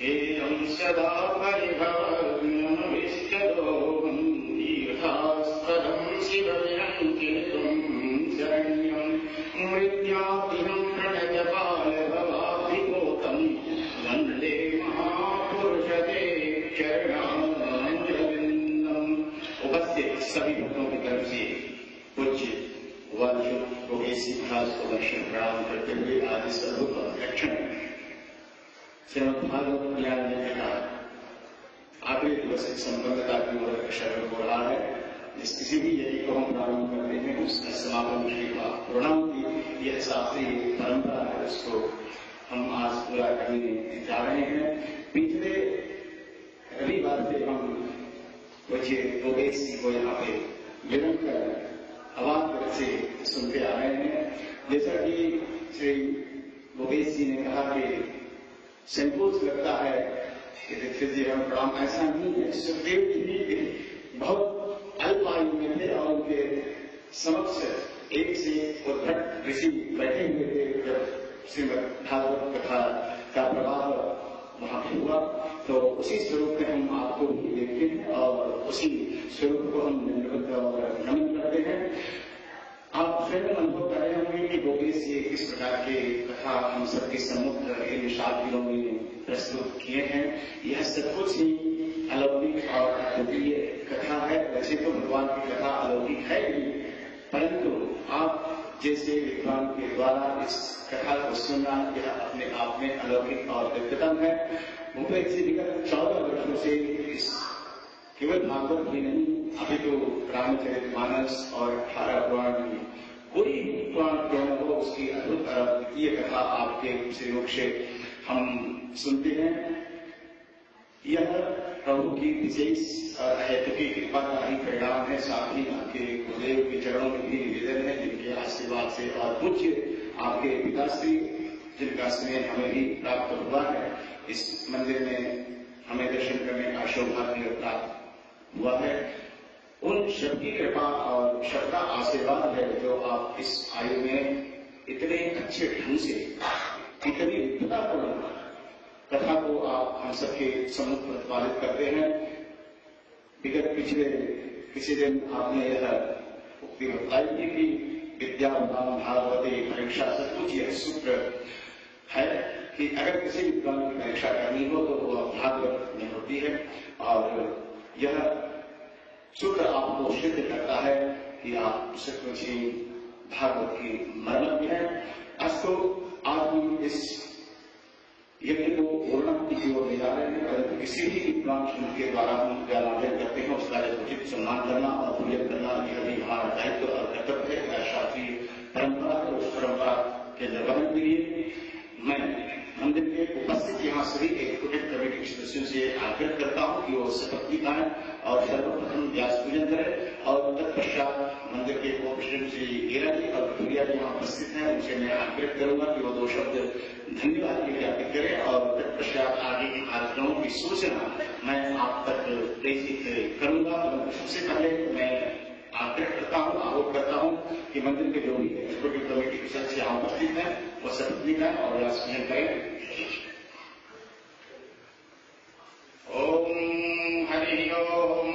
एवं सदा परिभाव्यमविष्टदोहं दीर्घास्तरं शिवयङ्कितं शरण्यं मृत्यादिहं प्रणतपालभवाभिभूतं वन्दे महापुरुषते चरणारविन्दम्। उपस्थित सभी भक्तों की तरफ से पूज्य वाल्मीकि को ऐसी खास प्रदर्शन प्रणाम करते हुए आज इस अद्भुत अध्यक्षण श्रीमद् भागवत ज्ञान कथा आखिरी दिवस की संबद्धता की ओर अग्रसर हो रहा है। जिस किसी भी यदि को हम प्रारंभ करते हैं उसका समापन श्री पूर्णाम की यह शास्त्रीय परंपरा है, उसको हम आज पूरा करने जा रहे हैं। पिछले रविवार से हम पूज्य गोपेश जी को यहाँ पे निरंतर आवाज से सुनते आ रहे हैं। जैसा कि श्री गोपेश जी ने कहा कि संकोच लगता है कि दीक्षित जी हम प्रणाम, ऐसा नहीं है। सुखदेव जी भी बहुत अल्प आयु में थे और उनके समक्ष एक से उद्धट ऋषि बैठे हुए थे। जब श्रीमद् भागवत कथा का प्रभाव वहां पर हुआ तो उसी स्वरूप में हम आपको भी देखते हैं और उसी स्वरूप को हम निवृत्त और नमन करते हैं। आप स्वयं अनुभव कर रहे होंगे कि गोपेश जी किस प्रकार के कथा हम सबके सम्मुख इन 7 दिनों में प्रस्तुत किए हैं। यह सब कुछ ही अलौकिक और अद्वितीय कथा है। वैसे तो भगवान की कथा अलौकिक है ही, परंतु आप जैसे विद्वान के द्वारा इस कथा को सुनना यह अपने आप में अलौकिक और दिव्यतम है। गोपेश जी विगत 14 वर्षों से इस केवल भागवत ही नहीं, अभी तो रामचरितमानस और 18 पुराण की कोई पुराण क्यों न हो उसकी अद्भुत अद्वितीय कथा आपके श्रीमुख से हम सुनते हैं। यह प्रभु की विशेष हेतु की कृपा का ही परिणाम है। साथ ही आपके गुरुदेव के चरणों में भी निवेदन है, जिनके आशीर्वाद से और पूज्य आपके पिताश्री जिनका स्नेह हमें भी प्राप्त हुआ है, इस मंदिर में हमें दर्शन करने का सौभाग्य प्राप्त हुआ है। उन सबकी कृपा और सबका आशीर्वाद है जो आप इस आयु में इतने अच्छे ढंग से, इतनी विद्वतापूर्ण कथा को आप हम सबके सम्मुख प्रतिपादित करते हैं। विगत पिछले किसी दिन आपने यह उक्ति बताई थी कि विद्या भागवते परीक्षा। सचमुच यह सूत्र है कि अगर किसी विद्वान की परीक्षा करनी हो तो वह भागवत में होती है, और यह सूत्र आपको सिद्ध करता है कि आप सचमुच ही भागवत की मर्मज्ञ हैं। अस्तु आप इस यज्ञ को पूर्णाहुति की ओर ले जा रहे हैं, परंतु किसी भी विद्वान के द्वारा हम ज्ञानार्जन करते हैं उसका उचित सम्मान करना और पूजन करना यह भी हमारा दायित्व और कर्तव्य है। यह शास्त्रीय परंपरा है। उस परंपरा के निर्वहन के लिए मैं मंदिर के उपस्थित यहाँ सभी एक्जिक्यूटिव कमेटी के सदस्यों से आग्रह करता हूँ कि वो शपथ दिखाएं और सर्वप्रथम व्यास पूजन करें, और तत्पश्चात मंदिर के प्रेसिडेंट श्री हीरा जी और भूरिया जी यहाँ उपस्थित हैं, उनसे मैं आग्रह करूंगा कि वो 2 शब्द धन्यवाद के ज्ञापित करें, और तत्पश्चात आगे के कार्यक्रमों की सूचना मैं आप तक प्रेषित करूंगा। सबसे पहले मैं आग्रह करता हूँ, आरोप करता हूँ कि मंदिर के जो भी एक्जिक्यूटिव कमेटी के सदस्य यहाँ उपस्थित हैं वो शपथ दिखाएं और व्यास पूजन करें। ओम हरि ओम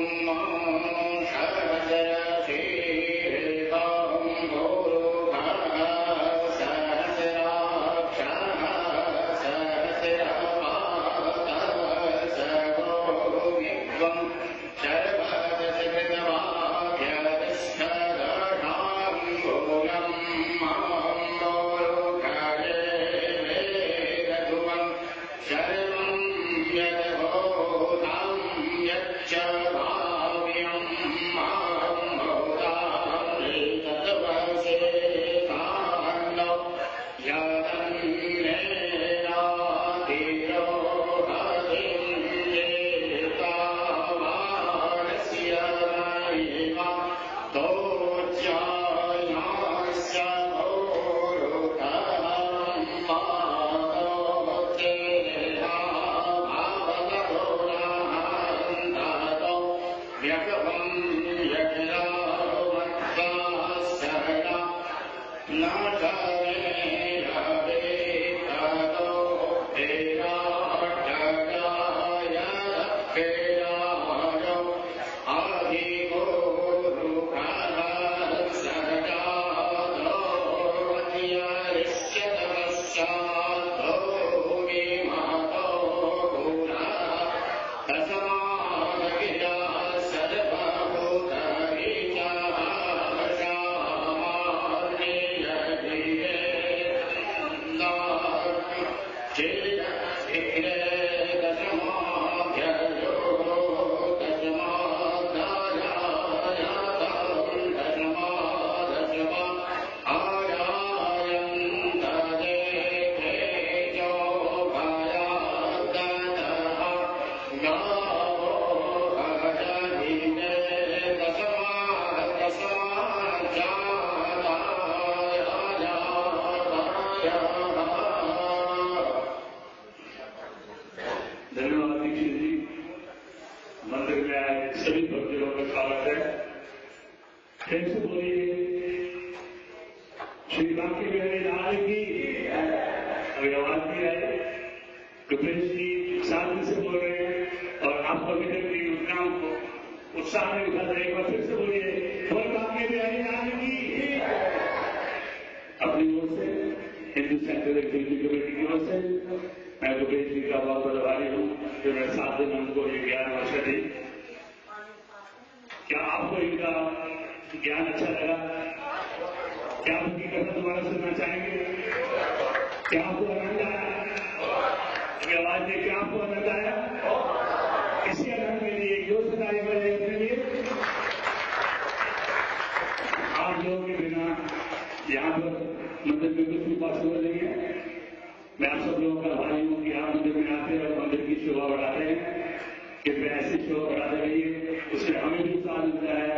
उसमें ऐसे शो कराते रहिए, उसमें हमें भी साथ मिलता है,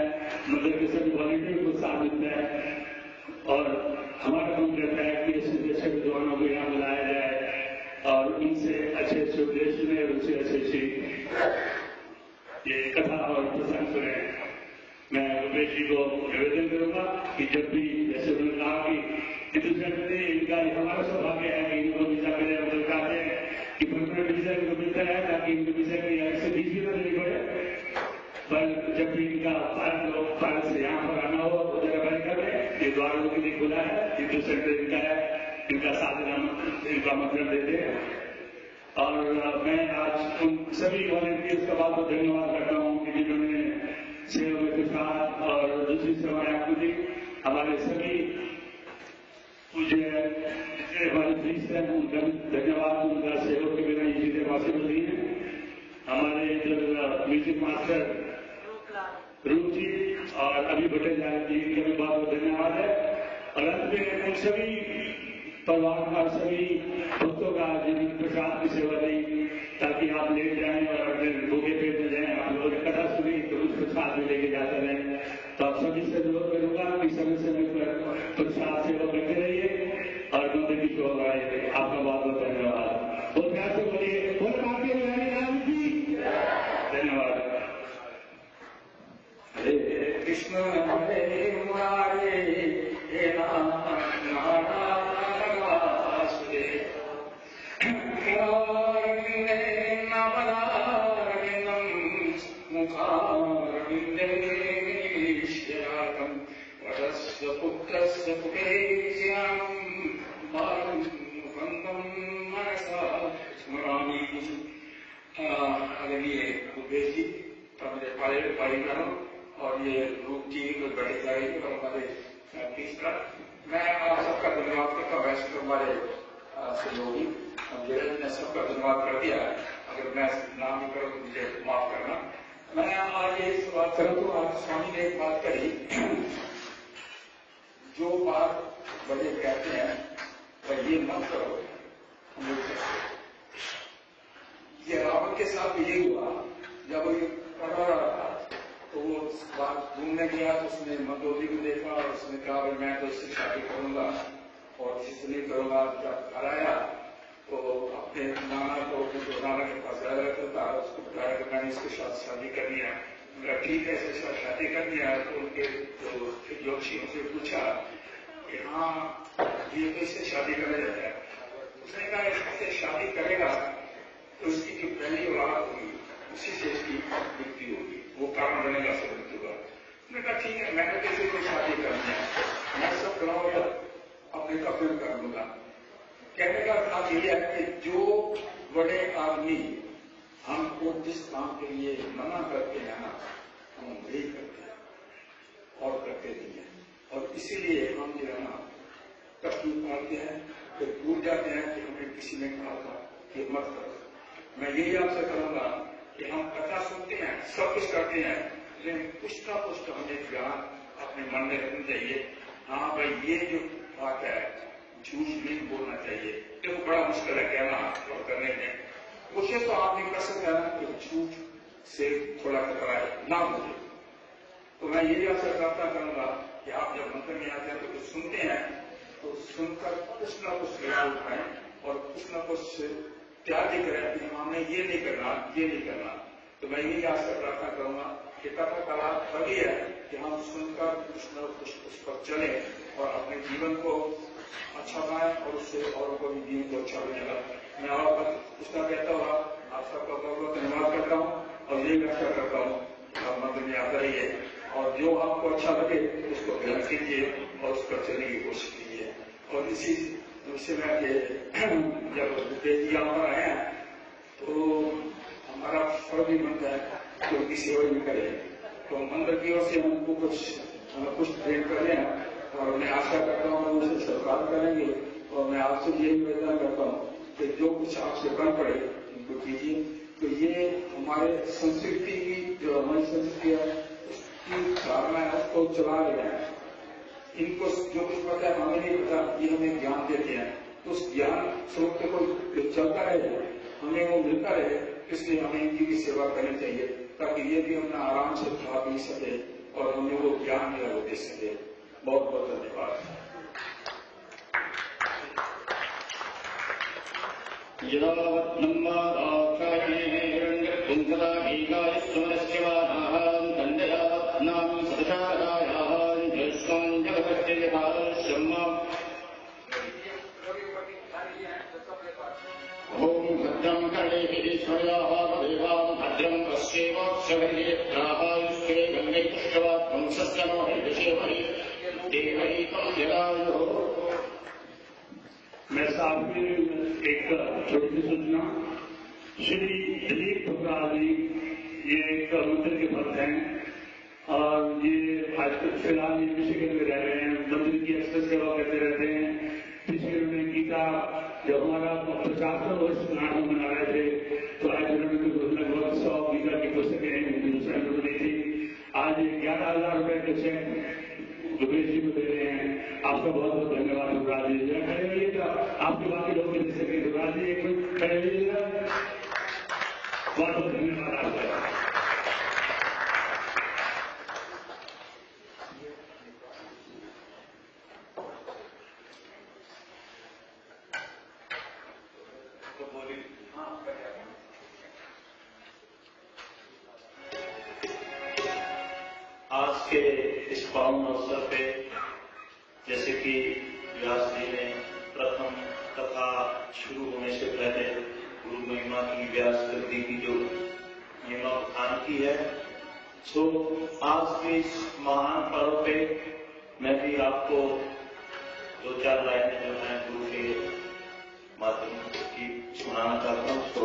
मंदिर के सभी वॉलंटियर को साथ मिलता है और हमारा काम करता है कि ऐसे विद्वानों को यहाँ बुलाया जाए और उनसे अच्छे अच्छे उपदेश सुने और उनसे अच्छी अच्छी ये कथा और प्रसंग सुने। मैं रुपेश जी को निवेदन करूंगा कि जब भी जैसे उन्होंने कहा कि हिंदुस्तान में इनका हमारा सौभाग्य है कि इनको वीजा मिले, हम चाहते हैं कि परमानेंट वीजा इनको मिलता है ताकि इनको वीजा की ऐसे बीच भी नहीं पड़े, पर जब भी इनका भारत से यहाँ पर आना हो तो जरा अमेरिका में ये द्वार के लिए खुला है, हिंदू सेंटर इनका है, इनका साथ इनका मतलब देते हैं। और मैं आज उन सभी वॉलंटियर्स का बहुत बहुत धन्यवाद करता हूँ कि जिन्होंने सेवा में प्रसाद और दूसरी सेवाएं आपको दी। हमारे सभी पूज्य जितने हमारे प्रीस्ट हैं उनका धन्यवाद, उनका सहयोग के बिना ये चीजें पॉसिबल नहीं है। हमारे इधर म्यूजिक मास्टर रूप जी और अभी भट्टाचार्य जी का भी बहुत बहुत धन्यवाद है। और अंत में उन सभी परिवार का, सभी भक्तों का जिन्होंने प्रसाद की सेवा दी ताकि आप ले जाएं और अपने भूखे पेट में जाएं, आप लोगों ने कथा सुनी तो उस प्रसाद में लेके जाते रहें। तो आप सभी से अनुरोध करूंगा कि समय समय पर प्रसाद सेवा करते रहिए और मंदिर की शोभा बढ़ाइए। आपका बहुत बहुत धन्यवाद। बहुत प्यार से बोलिए, बोल काके बिहारी लाल की धन्यवाद। हरे कृष्ण हरे मुरारे हे राम पुत्रस्य पुत्रेश्याम बालं मुकुन्दं मनसा स्मरामि। आदरणीय भूपेश जी और मेरे बड़े परिवारों और ये रूप जी बैठे जाएगी और हमारे तीसरा मैं आप सबका धन्यवाद करता हूँ। वैसे तो हमारे सहयोगी मैं सबका धन्यवाद कर दिया है, अगर मैं नाम नहीं करूँ तो मुझे माफ करना। मैं आज ये बात करूँ तो आज स्वामी ने एक बात कही, जो बात बड़े कहते हैं पर ये मत करो, ये रावण के साथ ये हुआ। जब ये पढ़ा रहा था तो वो बात घूमने गया तो उसने मंदोदरी को देखा और उसने कहा भाई मैं तो इससे शादी करूंगा और इससे नहीं करूंगा। जब घर आया तो अपने नाना को नाना के पास गया रहता था, उसको बताया कि मैंने इसके साथ शादी करनी है। मेरा ठीक है, इसके साथ शादी करनी है। तो उनके जो जोशी उनसे पूछा कि हाँ ये तो इससे शादी करने जाता है। उसने कहा इससे शादी करेगा तो उसकी जो पहली औलाद होगी उसी से इसकी मृत्यु होगी, वो कारण बनेगा सब मृत्यु का। उसने कहा ठीक है, मैंने किसी को शादी करनी है, मैं सब कराऊंगा अपने कपड़े कर लूंगा। कहने का अर्थ यह है कि जो बड़े आदमी हमको जिस काम के लिए मना करते हैं ना, हम वही करते हैं और करते नहीं है। और इसीलिए हम जो है ना कष्ट पाते हैं, फिर भूल जाते हैं कि हमें किसी ने कहा था कि मत करो। मैं यही आपसे कहूंगा कि हम कथा सुनते हैं, सब कुछ करते हैं, लेकिन कुछ ना कुछ तो हमें ज्ञान अपने मन में रखना चाहिए। हाँ भाई ये जो बात है झूठ नहीं बोलना चाहिए। देखो बड़ा मुश्किल है कहना और करने में। कोशिश तो आप नहीं कर सकते ना कि झूठ से थोड़ा खतरा है ना बोले। तो मैं यही आपसे प्रार्थना करूंगा कि आप जब मंदिर में आते हैं तो कुछ सुनते हैं तो सुनकर कुछ ना कुछ विचार उठाएं और कुछ ना कुछ त्याग करें कि हमने ये नहीं करना, ये नहीं करना। तो मैं यही आपसे प्रार्थना करूंगा कि कथा कला बड़ी है कि हम सुनकर कुछ न कुछ उस पर चले और अपने जीवन को अच्छा बनाए और उससे औरों को भी जीवन को अच्छा बनेगा। मैं और उसका कहता हुआ आप सबका बहुत बहुत धन्यवाद करता हूँ और यही रक्षा करता हूँ कि आप मंदिर में आते रहिए और जो आपको अच्छा लगे उसको ग्रहण कीजिए और उस पर चलने की कोशिश कीजिए। और इसी में जब बेटी यहाँ पर आए हैं तो हमारा फर्ज भी बनता है कि उनकी सेवा भी करें। तो मंदिर की ओर से हमको कुछ ट्रेन कर रहे हैं और मैं आशा करता हूँ उसे स्वीकार करेंगे। और मैं आपसे यही निवेदन करता हूँ कि जो कुछ आपसे बन पड़े उनको कीजिए। तो ये हमारे संस्कृति की जो हमारी संस्कृति है उसकी धारणा है उसको चला रहे हैं। इनको जो कुछ पता है हमें नहीं पता, ये हमें ज्ञान देते हैं। तो उस ज्ञान स्रोत को चलता रहे, हमें वो मिलता रहे इसलिए हमें इनकी भी सेवा करनी चाहिए ताकि ये भी अपना आराम से खा पी सके और हमें वो ज्ञान जो है वो दे सके। बहुत बहुत धन्यवाद। ओम भद्रं कर्णेभिः भद्रं पश्येमाक्षभिर्यत्रायुष्ये गंगे पुष्टवात् वंशस्य नो हरिदशेमहि देवैकं जलायुः। मैं साथ में एक छोटी सी सूचना, श्री दिलीप ठुकराल जी ये एक मंदिर के भक्त हैं और ये आज तक फिलहाल ये मिशिगन में रह रहे हैं, मंदिर की अक्सर सेवा करते रहते हैं। पिछले उन्होंने गीता जब हमारा 50 वर्ष नाटक मना रहे थे तो आज उन्होंने लगभग 100 गीता की पुस्तकें हिंदुस्तान में दी थी। आज 11,000 रुपए के चेक रुपेश जी को दे रहे हैं। आपका बहुत बहुत धन्यवाद ठुकराल जी। खड़े रहिएगा, आपके बाकी लोग भी दे सके। ठुकराल जी एक मिनट खड़े रहिएगा। बहुत बहुत धन्यवाद आपका। आज के इस पावन अवसर पे जैसे कि व्यास जी ने प्रथम कथा शुरू होने से पहले गुरु महिमा की व्यास गद्दी की जो महिमा की है, तो आज के इस महान पर्व पे मैं भी आपको 2-4 लाइनें जो है गुरु के माध्यम की सुनाना चाहता हूँ। तो